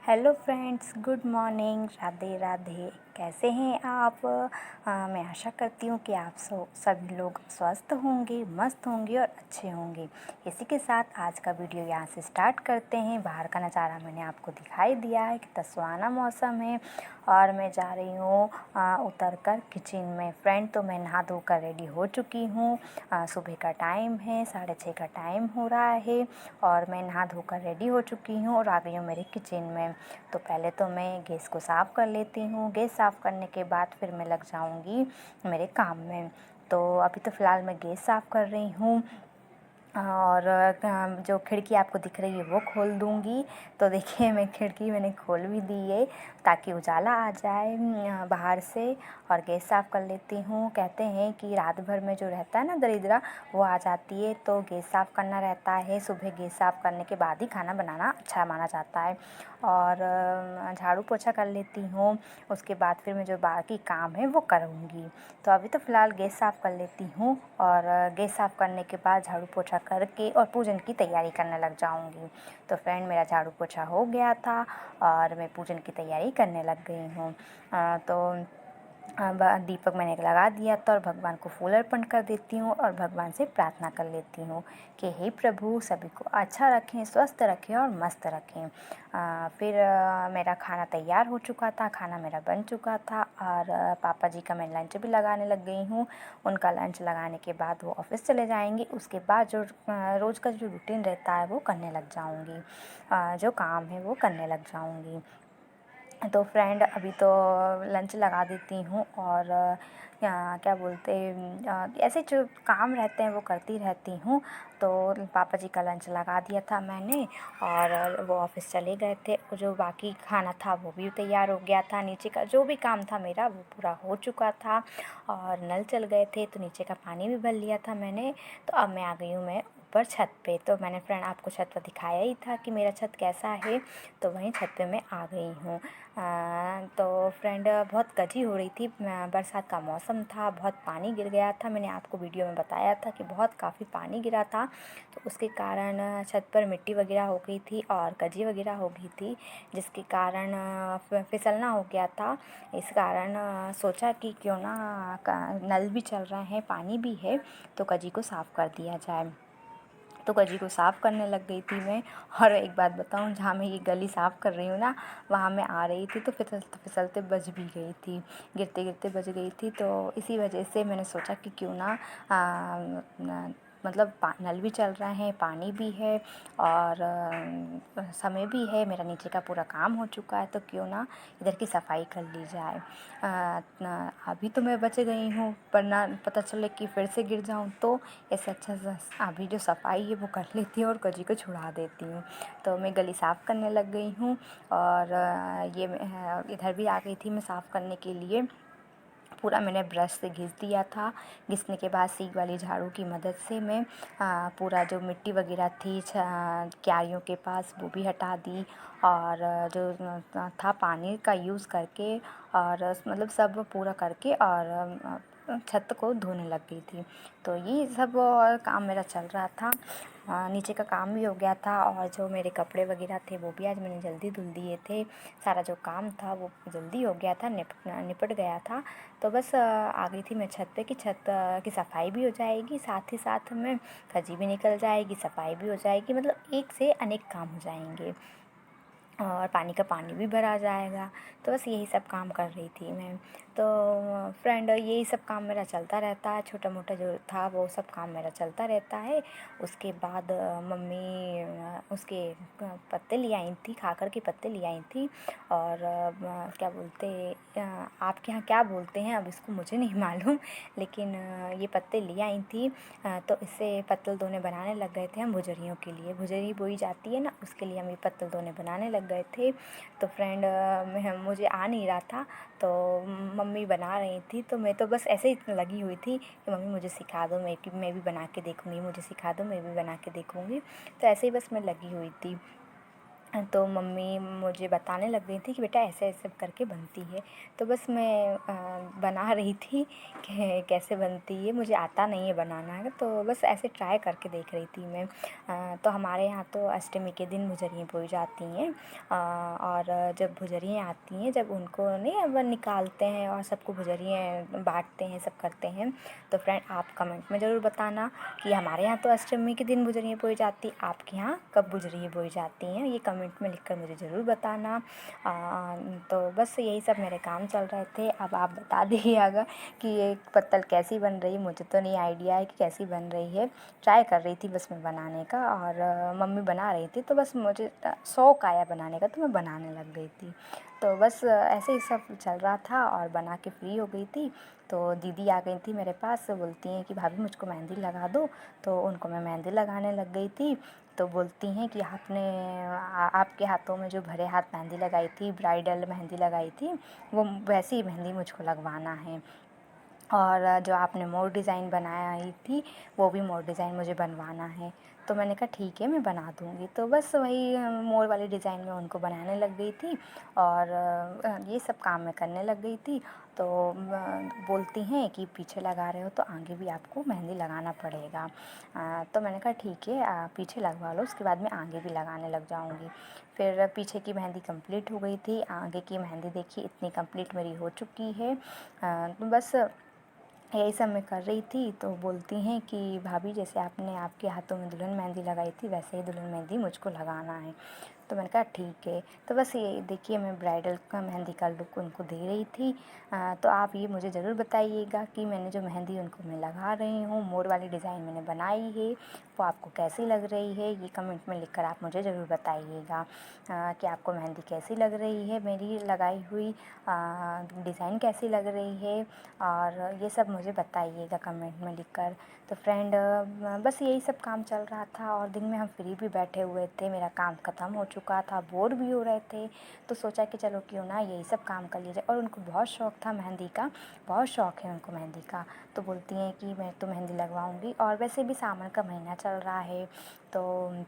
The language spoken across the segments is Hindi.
Hello friends, good morning, Radhe Radhe. कैसे हैं आप? मैं आशा करती हूँ कि आप सभी लोग स्वस्थ होंगे, मस्त होंगे और अच्छे होंगे। इसी के साथ आज का वीडियो यहाँ से स्टार्ट करते हैं। बाहर का नज़ारा मैंने आपको दिखाई दिया है कि सुहाना मौसम है और मैं जा रही हूँ उतर कर किचन में। फ्रेंड, तो मैं नहा धोकर रेडी हो चुकी हूँ। सुबह का टाइम है, 6:30 का टाइम हो रहा है और मैं नहा धोकर रेडी हो चुकी हूँ और आ गई हूँ मेरे किचन में। तो पहले तो मैं गैस को साफ़ कर लेती हूँ। गैस साफ़ करने के बाद फिर मैं लग जाऊँगी मेरे काम में। तो अभी तो फ़िलहाल मैं गैस साफ़ कर रही हूँ और जो खिड़की आपको दिख रही है वो खोल दूँगी। तो देखिए, मैं खिड़की मैंने खोल भी दी है ताकि उजाला आ जाए बाहर से। और गैस साफ़ कर लेती हूँ। कहते हैं कि रात भर में जो रहता है ना दरिद्रा, वो आ जाती है, तो गैस साफ़ करना रहता है। सुबह गैस साफ़ करने के बाद ही खाना बनाना अच्छा माना जाता है। और झाड़ू पोछा कर लेती हूँ। उसके बाद फिर मैं जो बाकी काम है वो करूँगी। तो अभी तो फ़िलहाल गैस साफ़ कर लेती हूँ और गैस साफ़ करने के बाद झाड़ू पोछा करके और पूजन की तैयारी करने लग जाऊँगी। तो फ्रेंड, मेरा झाड़ू पोछा हो गया था और मैं पूजन की तैयारी करने लग गई हूँ। तो दीपक मैंने लगा दिया था और भगवान को फूल अर्पण कर देती हूँ और भगवान से प्रार्थना कर लेती हूँ कि हे प्रभु, सभी को अच्छा रखें, स्वस्थ रखें और मस्त रखें। फिर मेरा खाना तैयार हो चुका था, खाना मेरा बन चुका था और पापा जी का मैं लंच भी लगाने लग गई हूँ। उनका लंच लगाने के बाद वो ऑफिस चले जाएंगे। उसके बाद जो रोज़ का जो रूटीन रहता है वो करने लग जाऊँगी, जो काम है वो करने लग जाऊँगी। तो फ्रेंड, अभी तो लंच लगा देती हूँ और क्या बोलते ऐसे जो काम रहते हैं वो करती रहती हूँ। तो पापा जी का लंच लगा दिया था मैंने और वो ऑफिस चले गए थे। जो बाकी खाना था वो भी तैयार हो गया था। नीचे का जो भी काम था मेरा वो पूरा हो चुका था और नल चल गए थे, तो नीचे का पानी भी भर लिया था मैंने। तो अब मैं आ गई हूँ मैं ऊपर छत पे। तो मैंने फ्रेंड आपको छत पर दिखाया ही था कि मेरा छत कैसा है। तो वहीं छत पे मैं आ गई हूँ। तो फ्रेंड, बहुत गजी हो रही थी, बरसात का मौसम था, बहुत पानी गिर गया था। मैंने आपको वीडियो में बताया था कि बहुत काफ़ी पानी गिरा था, तो उसके कारण छत पर मिट्टी वगैरह हो गई थी और गजी वगैरह हो गई थी, जिसके कारण फिसलना हो गया था। इस कारण सोचा कि क्यों ना नल भी चल रहे हैं, पानी भी है, तो गजी को साफ़ कर दिया जाए। तो गजी को साफ़ करने लग गई थी मैं। और एक बात बताऊं, जहाँ मैं ये गली साफ़ कर रही हूँ ना, वहाँ मैं आ रही थी तो फिसलते फिसलते बच भी गई थी, गिरते गिरते बच गई थी। तो इसी वजह से मैंने सोचा कि क्यों ना मतलब नल भी चल रहे हैं, पानी भी है और समय भी है, मेरा नीचे का पूरा काम हो चुका है, तो क्यों ना इधर की सफाई कर ली जाए। अभी तो मैं बच गई हूँ, पर ना पता चले कि फिर से गिर जाऊँ, तो ऐसे अच्छा अभी जो सफाई है वो कर लेती हूँ और गजी को छुड़ा देती हूँ। तो मैं गली साफ़ करने लग गई हूँ और ये इधर भी आ गई थी मैं साफ़ करने के लिए। पूरा मैंने ब्रश से घिस दिया था। घिसने के बाद सीग वाली झाड़ू की मदद से मैं पूरा जो मिट्टी वगैरह थी क्यारियों के पास वो भी हटा दी और जो था पानी का यूज़ करके और मतलब सब पूरा करके और छत को धोने लग गई थी। तो ये सब काम मेरा चल रहा था। नीचे का काम भी हो गया था और जो मेरे कपड़े वगैरह थे वो भी आज मैंने जल्दी धुल दिए थे। सारा जो काम था वो जल्दी हो गया था, निपट गया था। तो बस आ गई थी मैं छत पे कि छत की सफाई भी हो जाएगी, साथ ही साथ में खजी भी निकल जाएगी, सफाई भी हो जाएगी, मतलब एक से अनेक काम हो जाएंगे और पानी का पानी भी भरा जाएगा। तो बस यही सब काम कर रही थी मैं। तो फ्रेंड, यही सब काम मेरा चलता रहता है, छोटा मोटा जो था वो सब काम मेरा चलता रहता है। उसके बाद मम्मी उसके पत्ते ले आई थी, खाकर के पत्ते ले आई थी और क्या बोलते आपके यहाँ क्या बोलते हैं अब इसको मुझे नहीं मालूम, लेकिन ये पत्ते ले आई थी। तो इससे पत्तल दोने बनाने लग गए थे हम भुजरियों के लिए। भुजरी बोई जाती है ना, उसके लिए हम ये पत्तल दोने बनाने लग गए थे। तो फ्रेंड, मुझे आ नहीं रहा था, तो मम्मी बना रही थी, तो मैं तो बस ऐसे ही लगी हुई थी कि मम्मी मुझे सिखा दो, मैं भी बना के देखूँगी, मुझे सिखा दो, मैं भी बना के देखूँगी। तो ऐसे ही बस मैं लगी हुई थी। तो मम्मी मुझे बताने लग गई थी कि बेटा ऐसे ऐसे करके बनती है। तो बस मैं बना रही थी कि कैसे बनती है, मुझे आता नहीं है बनाना है, तो बस ऐसे ट्राई करके देख रही थी मैं। तो हमारे यहाँ तो अष्टमी के दिन भुजरियाँ बोई जाती हैं। और जब भुजरियाँ आती हैं, जब उनको नहीं अब निकालते हैं और सबको भुजरियाँ बांटते हैं, सब करते हैं। तो फ्रेंड आप कमेंट में ज़रूर बताना कि हमारे यहाँ तो अष्टमी के दिन भुजरियाँ बोई जाती, आपके यहाँ कब भुजरियाँ बोई जाती हैं, ये कमेंट में लिखकर मुझे ज़रूर बताना। तो बस यही सब मेरे काम चल रहे थे। अब आप बता दीजिएगा कि ये पत्तल कैसी बन रही है, मुझे तो नहीं आइडिया है कि कैसी बन रही है। ट्राई कर रही थी बस मैं बनाने का, और मम्मी बना रही थी तो बस मुझे शौक़ आया बनाने का, तो मैं बनाने लग गई थी। तो बस ऐसे ही सब चल रहा था और बना के फ्री हो गई थी। तो दीदी आ गई थी मेरे पास, बोलती हैं कि भाभी मुझको मेहंदी लगा दो। तो उनको मैं मेहंदी लगाने लग गई थी। तो बोलती हैं कि आपके हाथों में जो भरे हाथ मेहंदी लगाई थी, ब्राइडल मेहंदी लगाई थी, वो वैसी ही मेहंदी मुझको लगवाना है। और जो आपने मोर डिज़ाइन बनाई थी, वो भी मोर डिज़ाइन मुझे बनवाना है। तो मैंने कहा ठीक है मैं बना दूँगी। तो बस वही मोर वाली डिज़ाइन में उनको बनाने लग गई थी, और ये सब काम मैं करने लग गई थी। तो बोलती हैं कि पीछे लगा रहे हो तो आगे भी आपको मेहंदी लगाना पड़ेगा। तो मैंने कहा ठीक है पीछे लगवा लो, उसके बाद मैं आगे भी लगाने लग जाऊँगी। फिर पीछे की मेहंदी कंप्लीट हो गई थी, आगे की मेहंदी देखिए इतनी कंप्लीट मेरी हो चुकी है। तो बस यही सब मैं कर रही थी। तो बोलती हैं कि भाभी जैसे आपने आपके हाथों में दुल्हन मेहंदी लगाई थी, वैसे ही दुल्हन मेहंदी मुझको लगाना है। तो मैंने कहा ठीक है। तो बस ये देखिए मैं ब्राइडल का मेहंदी का लुक उनको दे रही थी। तो आप ये मुझे ज़रूर बताइएगा कि मैंने जो मेहंदी उनको मैं लगा रही हूँ, मोर वाली डिज़ाइन मैंने बनाई है, वो आपको कैसी लग रही है। ये कमेंट में लिखकर आप मुझे ज़रूर बताइएगा कि आपको मेहंदी कैसी लग रही है, मेरी लगाई हुई डिज़ाइन कैसी लग रही है, और ये सब मुझे बताइएगा कमेंट में लिखकर। तो फ्रेंड बस यही सब काम चल रहा था, और दिन में हम फ्री भी बैठे हुए थे, मेरा काम ख़त्म हो चुका था, बोर भी हो रहे थे। तो सोचा कि चलो क्यों ना यही सब काम कर लिया जाए। और उनको बहुत शौक़ था मेहंदी का, बहुत शौक़ है उनको मेहंदी का। तो बोलती हैं कि मैं तो मेहंदी लगवाऊँगी, और वैसे भी सावन का महीना चल रहा है, तो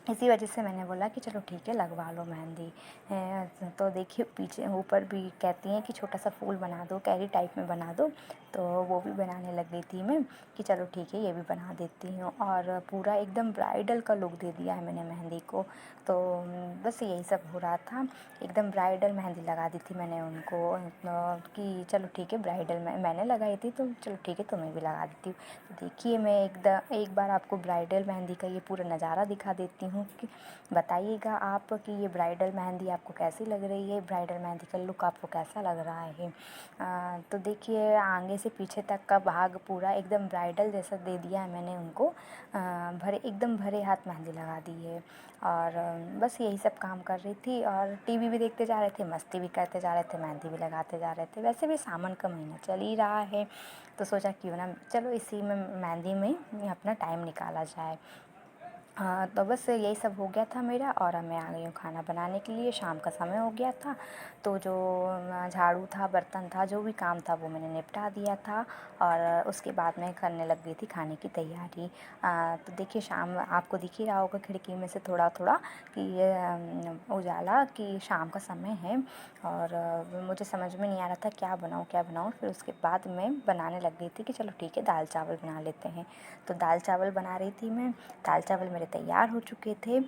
इसी वजह से मैंने बोला कि चलो ठीक है लगवा लो मेहंदी। तो देखिए पीछे ऊपर भी कहती हैं कि छोटा सा फूल बना दो, कैरी टाइप में बना दो। तो वो भी बनाने लग गई थी मैं कि चलो ठीक है ये भी बना देती हूँ, और पूरा एकदम ब्राइडल का लुक दे दिया है मैंने मेहंदी को। तो बस यही सब हो रहा था, एकदम ब्राइडल मेहंदी लगा दी थी मैंने उनको कि चलो ठीक है ब्राइडल मैंने लगाई थी, तो चलो ठीक है तुम्हें भी लगा देती हूँ। तो देखिए मैं एक बार आपको ब्राइडल मेहंदी का ये पूरा नज़ारा दिखा देती हूँ कि बताइएगा आप कि ये ब्राइडल मेहंदी आपको कैसी लग रही है, ब्राइडल मेहंदी का लुक आपको कैसा लग रहा है। तो देखिए आगे से पीछे तक का भाग पूरा एकदम ब्राइडल जैसा दे दिया है मैंने उनको, एकदम भरे हाथ मेहंदी लगा दी है। और बस यही सब काम कर रही थी, और टीवी भी देखते जा रहे थे, मस्ती भी करते जा रहे थे, मेहंदी भी लगाते जा रहे थे। वैसे भी सावन का महीना चल ही रहा है, तो सोचा क्यों ना चलो इसी में मेहंदी में अपना टाइम निकाला जाए। हाँ तो बस यही सब हो गया था मेरा, और अब मैं आ गई हूँ खाना बनाने के लिए। शाम का समय हो गया था, तो जो झाड़ू था, बर्तन था, जो भी काम था वो मैंने निपटा दिया था, और उसके बाद मैं करने लग गई थी खाने की तैयारी। तो देखिए शाम आपको दिख ही रहा होगा खिड़की में से थोड़ा थोड़ा कि ये उजाला कि शाम का समय है, और मुझे समझ में नहीं आ रहा था क्या बनाऊँ। फिर उसके बाद मैं बनाने लग गई थी कि चलो ठीक है दाल चावल बना लेते हैं। तो दाल चावल बना रही थी मैं, दाल चावल मेरे तैयार हो चुके थे।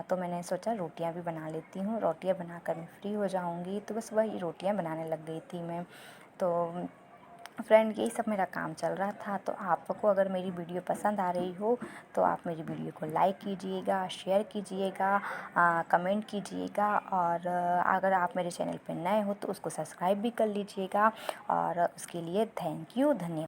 तो मैंने सोचा रोटियां भी बना लेती हूँ, रोटियां बनाकर मैं फ्री हो जाऊँगी। तो बस वही रोटियां बनाने लग गई थी मैं। तो फ्रेंड यही सब मेरा काम चल रहा था। तो आपको अगर मेरी वीडियो पसंद आ रही हो तो आप मेरी वीडियो को लाइक कीजिएगा, शेयर कीजिएगा, कमेंट कीजिएगा, और अगर आप मेरे चैनल पर नए हो तो उसको सब्सक्राइब भी कर लीजिएगा। और उसके लिए थैंक यू, धन्यवाद।